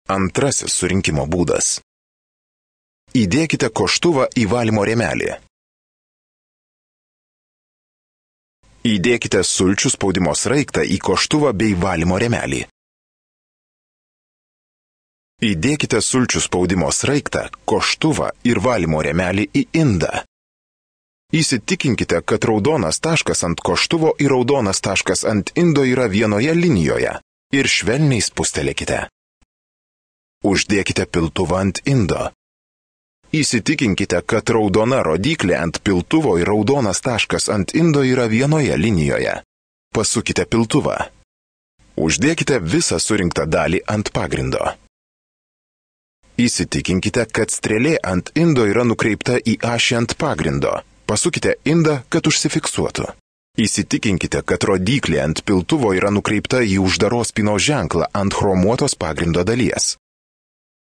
Antrasis surinkimo būdas. Įdėkite koštuvą į valymo rėmelį. Įdėkite sulčių spaudimo sraigtą į koštuvą bei valymo rėmelį. Įdėkite sulčių spaudimo sraigtą, koštuvą ir valymo rėmelį į indą. Įsitikinkite, kad raudonas taškas ant koštuvo ir raudonas taškas ant indo yra vienoje linijoje ir švelniai spustelėkite. Uždėkite piltuvą ant indo. Įsitikinkite, kad raudona rodyklė ant piltuvo ir raudonas taškas ant indo yra vienoje linijoje. Pasukite piltuvą. Uždėkite visą surinktą dalį ant pagrindo. Įsitikinkite, kad strėlė ant indo yra nukreipta į ašį ant pagrindo. Pasukite indą, kad užsifiksuotų. Įsitikinkite, kad rodyklė ant piltuvo yra nukreipta į uždaros spynos ženklą ant chromuotos pagrindo dalies.